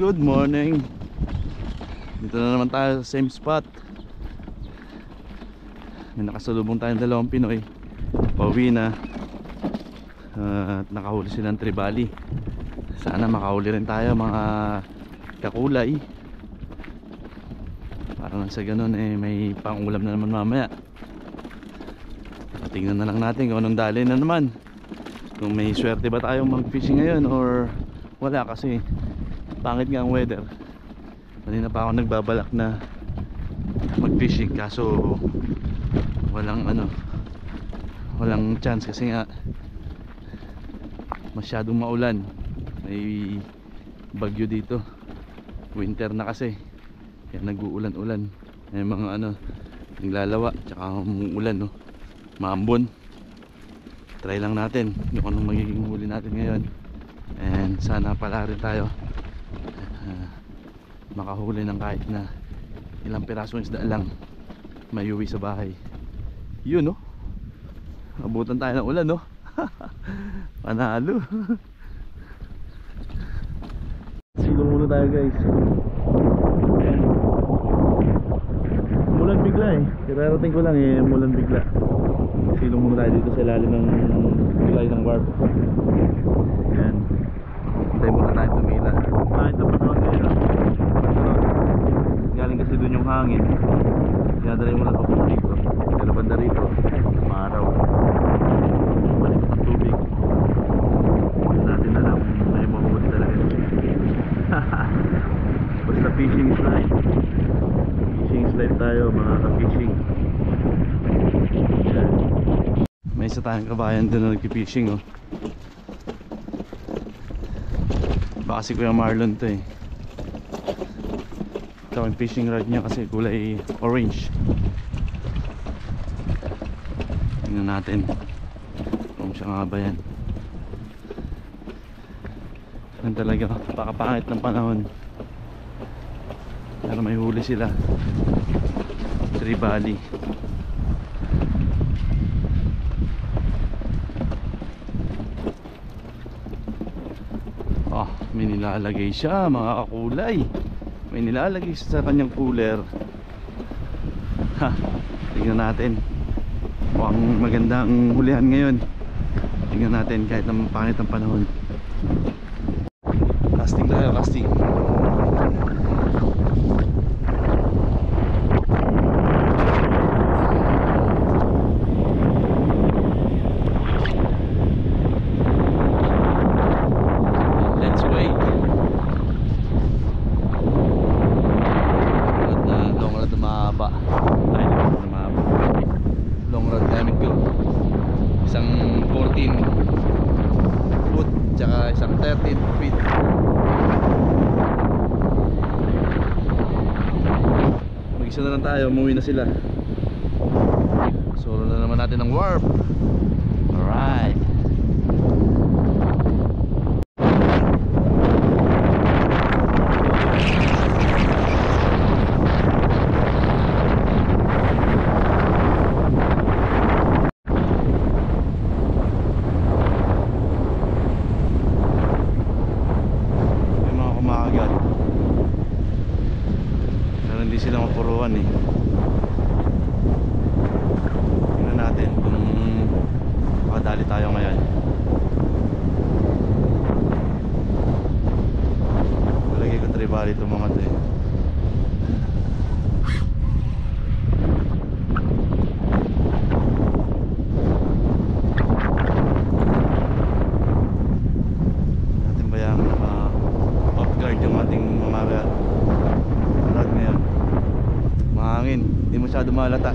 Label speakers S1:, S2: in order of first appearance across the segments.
S1: Good morning. Dito na naman tayo sa same spot. May nakasalubong tayong dalawang Pinoy. Pauwi na. At nakahuli silang tribali. Sana makahuli rin tayo mga kakulay. Para nang sa ganun may pangulam na naman mamaya. Tingnan na lang natin kung anong dali na naman. Kung may swerte ba tayong mag-fishing ngayon or wala, kasi pangit nga ang weather. Kanina pa ako nagbabalak na mag-fishing, kaso walang chance kasi nga masyadong maulan. May bagyo dito. Winter na kasi. Kaya nag-uulan-ulan. May mga naglalawa, tsaka umuulan, no? Maambon. Try lang natin kung anong magiging huli natin ngayon. And sana pala rin tayo makahuli ng kahit na ilang pirasong isda lang, may uwi sa bahay. Yun, no? Abutan tayo ng ulan, no? Panalo. Silong muna tayo, guys. Mulan bigla Kirarating ko lang mulan bigla. Silong muna tayo dito sa ilalim ng tulay ng warp. Yan. Hintay muna tayo tumila. Kahit na panahon ngayon, galing kasi dun yung hangin. Dinadalay mo lang papunta dito. Pero banda rito, maaraw. Balik ang tubig. Natin na lang may mahuli talaga. Basta fishing is life. Fishing is life tayo, mga ka-fishing. Yan. May isa tayong kabayan dun na nag-fishing, oh. Baka si Kuya Marlon to Ito yung fishing rod niya kasi kulay orange. Tingnan natin kung siya nga ba yan. Yan talaga, pakapangit ng panahon. Pero may huli sila. Tribali. May nilalagay siya, mga kakulay. May nilalagay siya sa kanyang cooler. Tingnan natin. Mukhang maganda ang hulihan ngayon. Tingnan natin kahit na pangit ang panahon. Casting tayo, casting. Mag-isa na lang tayo, umuwi na sila. Solo na naman natin ng warp. Alright. May mga kumakagat. Pero hindi sila mapuruan Tingnan natin kung makadali tayo ngayon. Malagay ko tribali itong mga ito natin bayang off guard yung ating mga rod ngayon. Mahangin, hindi masyado malata.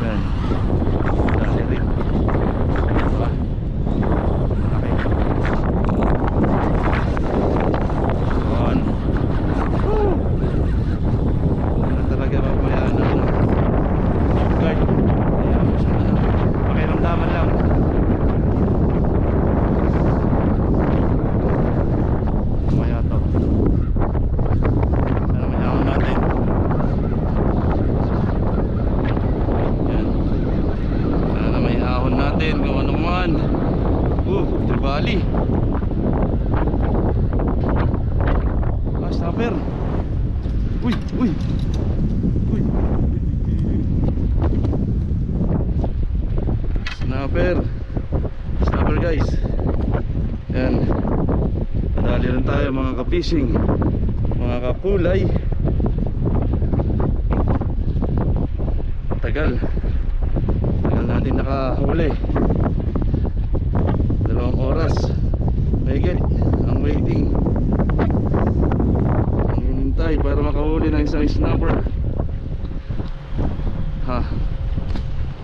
S1: Yan. Dali rin. Diba? Okay. On. Woo! Ano talaga mamaya off guard. Pakiramdaman lang. Snapper. Uy, uy. Uy. Snapper. Snapper guys. Yan. Dali rin tayo mga ka-fishing, mga kakulay. Tagal natin nakahuli. 2 oras mahigit ang waiting, ang hinintay para makahuli ng isang snapper.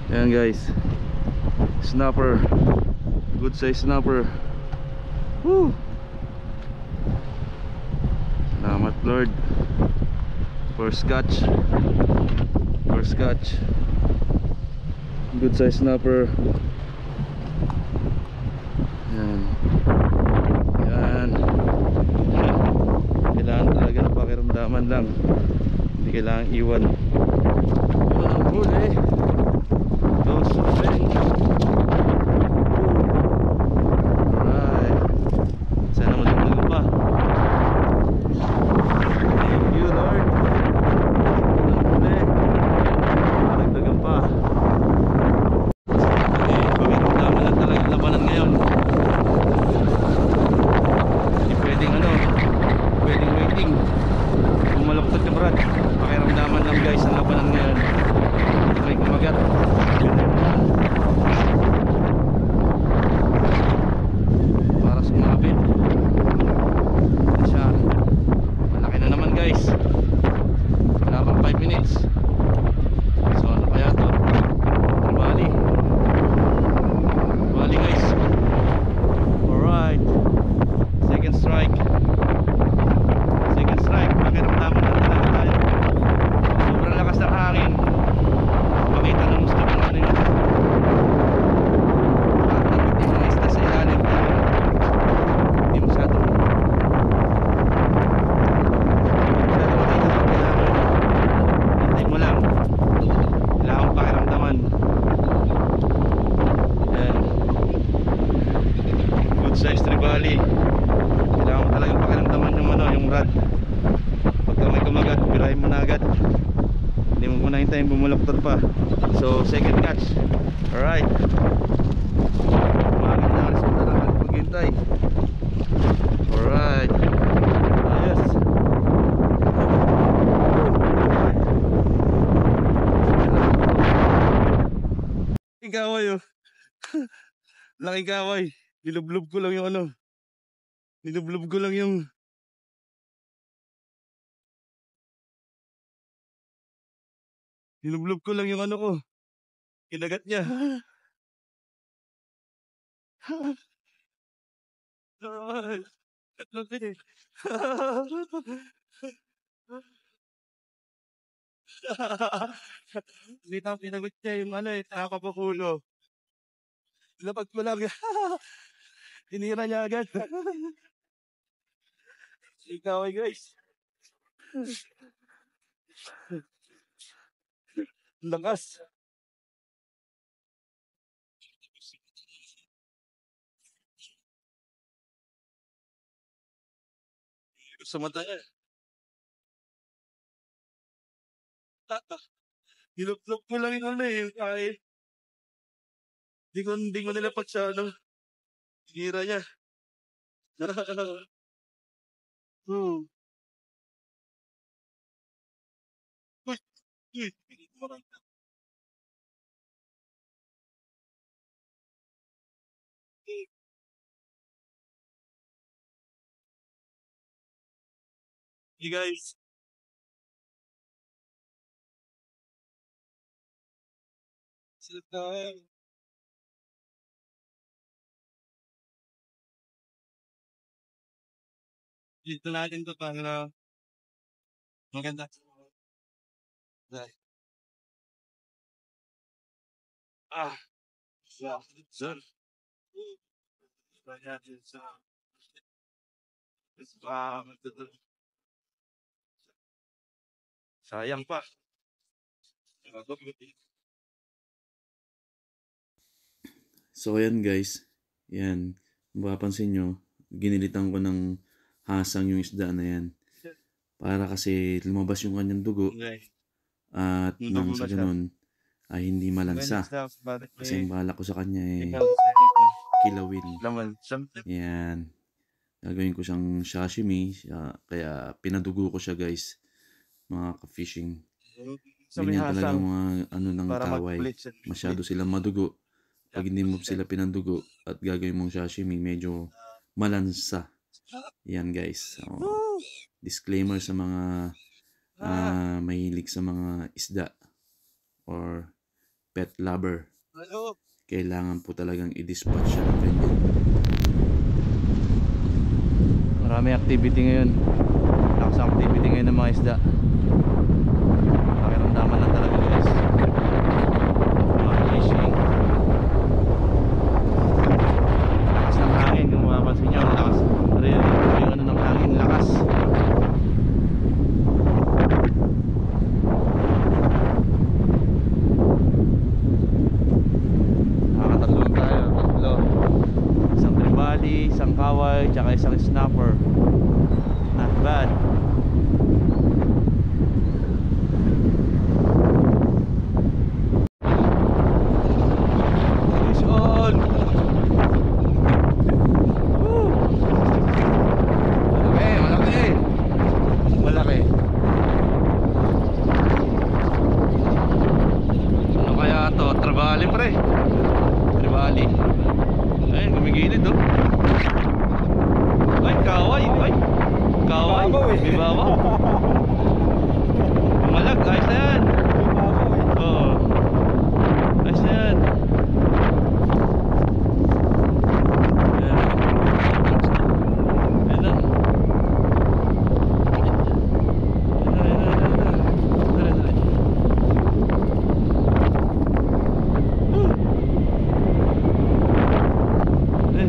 S1: Yan guys, snapper, good size snapper. Woo! Salamat Lord. First catch, good size snapper. Yan. Kailangan talaga ng pakiramdaman lang, hindi kailangan iwan. Yun ang huli. Those things. Alright, sana magdagdagan pa. Thank you Lord. Huli, magdagdagan pa. Pakiramdaman lang talaga yung labanan ngayon. Hindi pwedeng pwedeng waiting. Bumaluktot yung brad. Pakiramdaman lang guys ang labanan ngayon. May kumagat. Para sumabit. Ito siya. Malaki na naman guys. Wala pang 5 minutes. So ano kaya to? Bali guys. Alright. Second strike. Pakiramdaman lang talaga tayo. Sobrang lakas ng hangin. Makita ng gusto kung ano yun. At nabitin mga isda sa ilalim. Hindi masyadong makita. Hintay mo lang. Kailangan pakiramdaman. Yan. Good size tribali. Kailangan mo talagang pakiramdaman yung rod. Pagka may kumagat, birahin mo na agad. Hindi mo muna hintayin bumuloktot pa. So second catch. Alright, umagin na. Alis mo talaga paghintay. Alright, ayos. Laking kaway oh. Laking kaway. Nilublob ko lang yung Nilublob ko lang yung ko. Kinagat niya. Litang pinagot niya yung nakapakulo. Lapag ko lang. Tinira niya agad. Ikaw ay guys. Lakas. Sa mata niya. Niluplop ko lang yung kahit di ko nilapag sa tinira niya. Hmm. Uy, uy. Hey guys. Sit down. Dito natin to para maganda. Right. Yeah. Sir. Sayang pa. So ayan guys, yan, mapapansin nyo, ginilitan ko ng hasang yung isda na yan. para kasi lumabas yung kanyang dugo at nang sa ganun ay hindi malansa. Kasi ang balak ko sa kanya ay kilawin. Yan. Gagawin ko siyang sashimi, kaya pinadugo ko siya guys, mga ka-fishing. Ganyan talaga mga ano ng kaway. Masyado silang madugo. Pag hindi mo sila pinadugo at gagawin mong sashimi, medyo malansa. Yan guys. So, disclaimer sa mga mahilig sa mga isda or pet lover. Kailangan po talagang i-dispatch siya ng ganyan. Marami activity ngayon. Lakas ang activity ngayon ng mga isda. Pakiramdaman lang talaga guys. Mga fishing. Lakas ng hangin. Kung mapapansin nyo, lakas. Yung ano ng hangin, lakas. Nakakatatlo lang tayo. Tatlo. Isang tribali, isang kaway, tsaka isang snapper. Not bad. Fish on. Woo! Malaki. Malaki. Ano kaya to? Tribali pre. Tribali. Ayun, gumigilid oh. Ay, kaway. Ay, kaway. May babaw. Malag, ayos na yan. Oo. Ayos na yan. Ayan. Ayan na.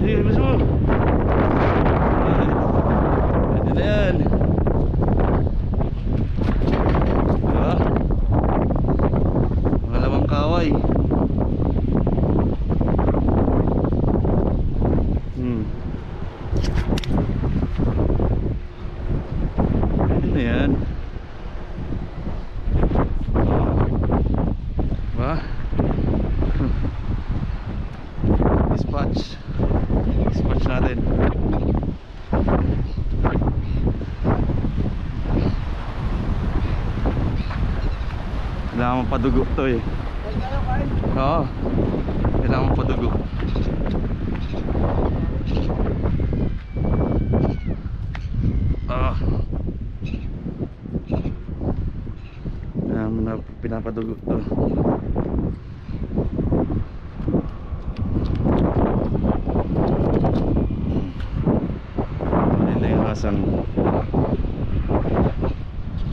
S1: Sige, gusto mo. Pwede na yan. Diba? Pangalawang kaway. Pwede na yan. Diba? Dispatch natin. Kailangan padugo to eh. Oo, kailangan padugo. Pinapadugo to.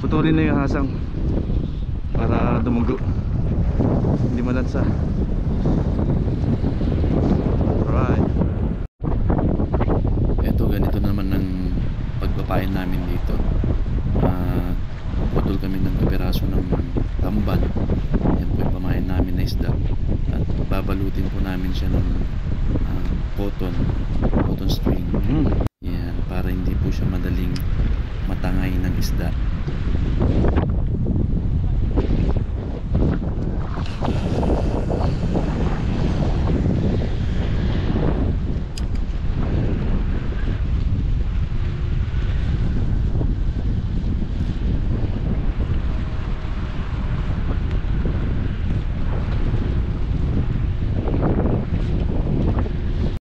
S1: Putulin na yung hasang para dumugo, hindi malansa. Alright. Eto, ganito naman ang pagpapain namin dito. Putol kami ng kapiraso ng tambal. Yan po yung pamain namin na isda. At babalutin po namin siya ng cotton string. Yan, para hindi po siya madaling matangay ng isda.